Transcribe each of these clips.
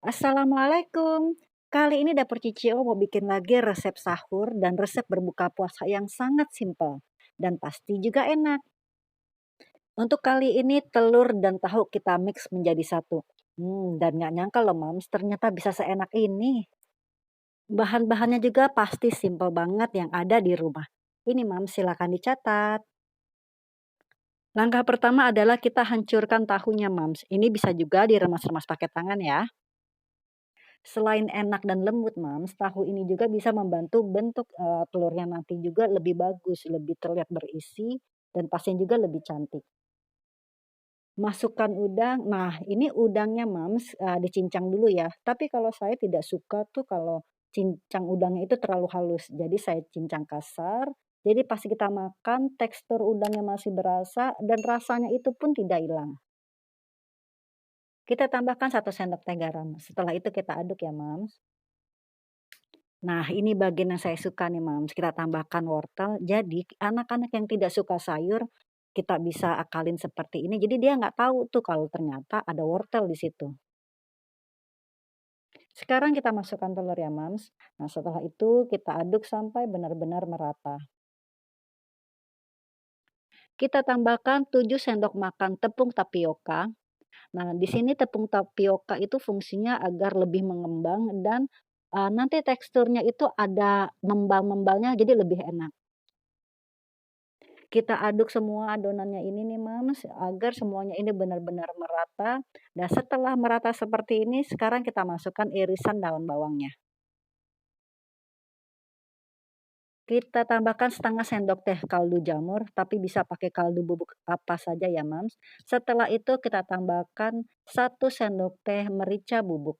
Assalamualaikum. Kali ini Dapur Cicio mau bikin lagi resep sahur dan resep berbuka puasa yang sangat simpel dan pasti juga enak. Untuk kali ini telur dan tahu kita mix menjadi satu. Dan nggak nyangka loh Mams, ternyata bisa seenak ini. Bahan-bahannya juga pasti simpel banget yang ada di rumah. Ini Mams, silakan dicatat. Langkah pertama adalah kita hancurkan tahunya Mams. Ini bisa juga diremas-remas pakai tangan ya. Selain enak dan lembut, Mams, tahu ini juga bisa membantu bentuk, telurnya nanti juga lebih bagus, lebih terlihat berisi, dan pastinya juga lebih cantik. Masukkan udang, nah ini udangnya, Mams, dicincang dulu ya, tapi kalau saya tidak suka tuh kalau cincang udangnya itu terlalu halus, jadi saya cincang kasar, jadi pas kita makan tekstur udangnya masih berasa dan rasanya itu pun tidak hilang. Kita tambahkan 1 sendok teh garam, setelah itu kita aduk ya, Mams. Nah, ini bagian yang saya suka nih, Mams, kita tambahkan wortel. Jadi, anak-anak yang tidak suka sayur, kita bisa akalin seperti ini. Jadi dia nggak tahu tuh kalau ternyata ada wortel di situ. Sekarang kita masukkan telur ya, Mams. Nah, setelah itu kita aduk sampai benar-benar merata. Kita tambahkan 7 sendok makan tepung tapioka. Nah, di sini tepung tapioka itu fungsinya agar lebih mengembang dan nanti teksturnya itu ada membal-membalnya jadi lebih enak. Kita aduk semua adonannya ini nih, Mams, agar semuanya ini benar-benar merata. Dan setelah merata seperti ini, sekarang kita masukkan irisan daun bawangnya. Kita tambahkan 1/2 sendok teh kaldu jamur, tapi bisa pakai kaldu bubuk apa saja ya, Mams. Setelah itu kita tambahkan 1 sendok teh merica bubuk.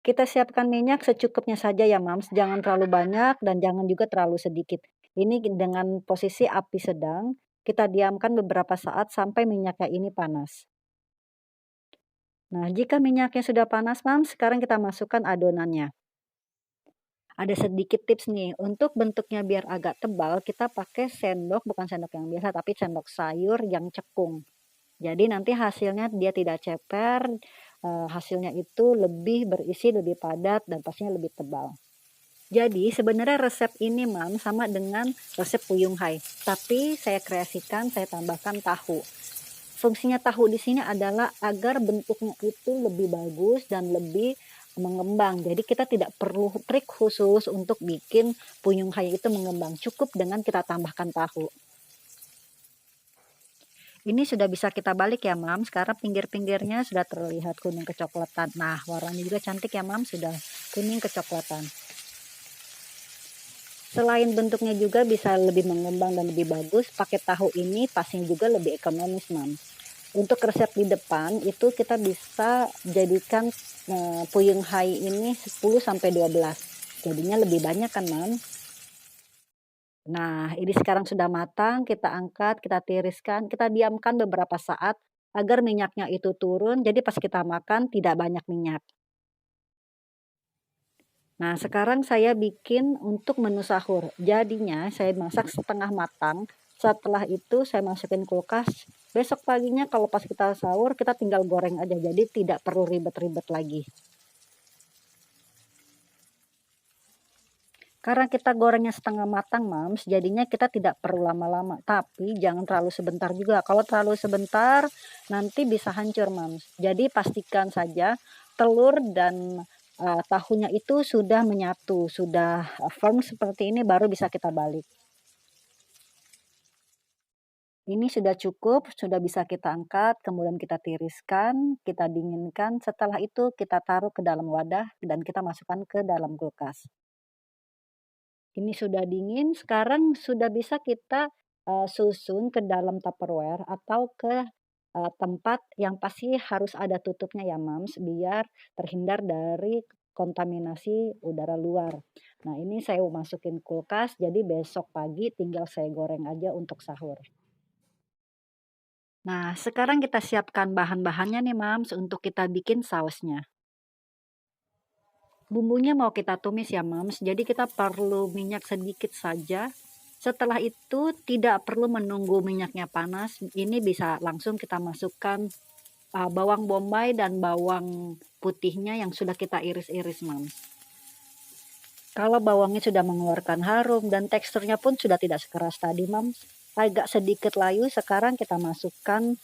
Kita siapkan minyak secukupnya saja ya, Mams, jangan terlalu banyak dan jangan juga terlalu sedikit. Ini dengan posisi api sedang, kita diamkan beberapa saat sampai minyaknya ini panas. Nah, jika minyaknya sudah panas, Mams, sekarang kita masukkan adonannya. Ada sedikit tips nih, untuk bentuknya biar agak tebal, kita pakai sendok, bukan sendok yang biasa, tapi sendok sayur yang cekung. Jadi nanti hasilnya dia tidak ceper, hasilnya itu lebih berisi, lebih padat, dan pastinya lebih tebal. Jadi sebenarnya resep ini, Mam, sama dengan resep Puyung Hai, tapi saya kreasikan, saya tambahkan tahu. Fungsinya tahu di sini adalah agar bentuknya itu lebih bagus dan lebih mengembang. Jadi kita tidak perlu trik khusus untuk bikin Puyung Hai itu mengembang, cukup dengan kita tambahkan tahu. Ini sudah bisa kita balik ya, Mam. Sekarang pinggir-pinggirnya sudah terlihat kuning kecoklatan. Nah, warnanya juga cantik ya, Mam, sudah kuning kecoklatan. Selain bentuknya juga bisa lebih mengembang dan lebih bagus, pakai tahu ini pastinya juga lebih ekonomis, Mam. Untuk resep di depan itu kita bisa jadikan Puyung Hai ini 10 sampai 12. Jadinya lebih banyak kan, Mam. Nah, ini sekarang sudah matang, kita angkat, kita tiriskan, kita diamkan beberapa saat agar minyaknya itu turun, jadi pas kita makan tidak banyak minyak. Nah, sekarang saya bikin untuk menu sahur. Jadinya saya masak setengah matang, setelah itu saya masukin kulkas. Besok paginya kalau pas kita sahur, kita tinggal goreng aja, jadi tidak perlu ribet-ribet lagi. Karena kita gorengnya setengah matang, Mams, jadinya kita tidak perlu lama-lama, tapi jangan terlalu sebentar juga. Kalau terlalu sebentar, nanti bisa hancur, Mams. Jadi pastikan saja telur dan tahunya itu sudah menyatu, sudah firm seperti ini baru bisa kita balik. Ini sudah cukup, sudah bisa kita angkat, kemudian kita tiriskan, kita dinginkan. Setelah itu kita taruh ke dalam wadah dan kita masukkan ke dalam kulkas. Ini sudah dingin, sekarang sudah bisa kita, susun ke dalam Tupperware atau ke, tempat yang pasti harus ada tutupnya ya, Mams, biar terhindar dari kontaminasi udara luar. Nah, ini saya masukin kulkas, jadi besok pagi tinggal saya goreng aja untuk sahur. Nah, sekarang kita siapkan bahan-bahannya nih, Mams, untuk kita bikin sausnya. Bumbunya mau kita tumis ya, Mams, jadi kita perlu minyak sedikit saja. Setelah itu tidak perlu menunggu minyaknya panas, ini bisa langsung kita masukkan bawang bombay dan bawang putihnya yang sudah kita iris-iris, Mams. Kalau bawangnya sudah mengeluarkan harum dan teksturnya pun sudah tidak sekeras tadi, Mams, agak sedikit layu, sekarang kita masukkan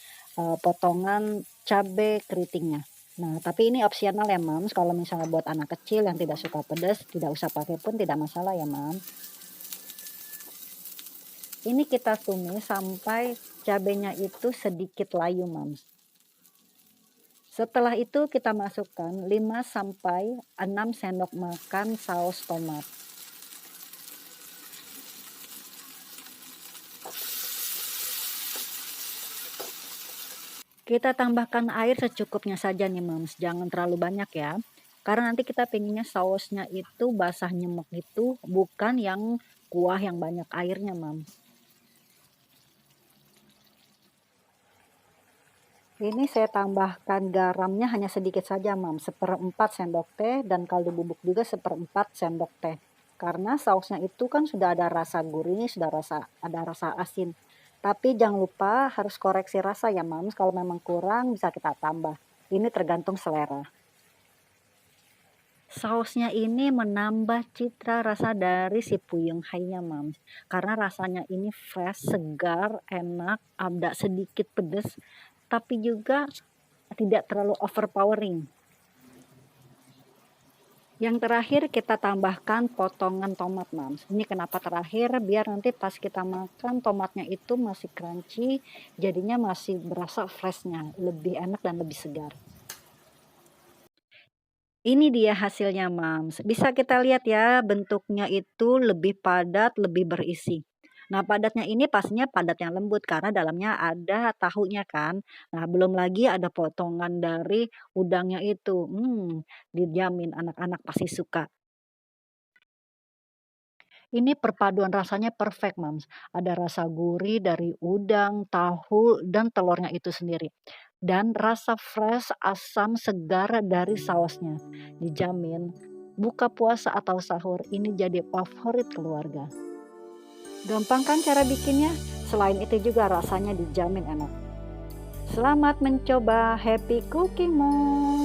potongan cabai keritingnya. Nah, tapi ini opsional ya, Mams. Kalau misalnya buat anak kecil yang tidak suka pedas, tidak usah pakai pun tidak masalah ya, Mams. Ini kita tumis sampai cabenya itu sedikit layu, Mams. Setelah itu kita masukkan 5-6 sendok makan saus tomat. Kita tambahkan air secukupnya saja nih, Mams, jangan terlalu banyak ya. Karena nanti kita pengennya sausnya itu basah nyemek gitu, bukan yang kuah yang banyak airnya, Mams. Ini saya tambahkan garamnya hanya sedikit saja, Mams, 1/4 sendok teh, dan kaldu bubuk juga 1/4 sendok teh. Karena sausnya itu kan sudah ada rasa gurih, sudah ada rasa asin. Tapi jangan lupa harus koreksi rasa ya, Mams. Kalau memang kurang bisa kita tambah. Ini tergantung selera. Sausnya ini menambah citra rasa dari si Puyeng Hai-nya, Mams. Karena rasanya ini fresh, segar, enak, ada sedikit pedas, tapi juga tidak terlalu overpowering. Yang terakhir kita tambahkan potongan tomat, Mams. Ini kenapa terakhir? Biar nanti pas kita makan tomatnya itu masih crunchy, jadinya masih berasa freshnya, lebih enak dan lebih segar. Ini dia hasilnya, Mams. Bisa kita lihat ya, bentuknya itu lebih padat, lebih berisi. Nah, padatnya ini pastinya padat yang lembut karena dalamnya ada tahunya kan. Nah, belum lagi ada potongan dari udangnya itu. Dijamin anak-anak pasti suka. Ini perpaduan rasanya perfect, Mams. Ada rasa gurih dari udang, tahu, dan telurnya itu sendiri. Dan rasa fresh, asam, segar dari sausnya. Dijamin, buka puasa atau sahur ini jadi favorit keluarga. Gampang kan cara bikinnya? Selain itu juga rasanya dijamin enak. Selamat mencoba, happy cooking, Mom!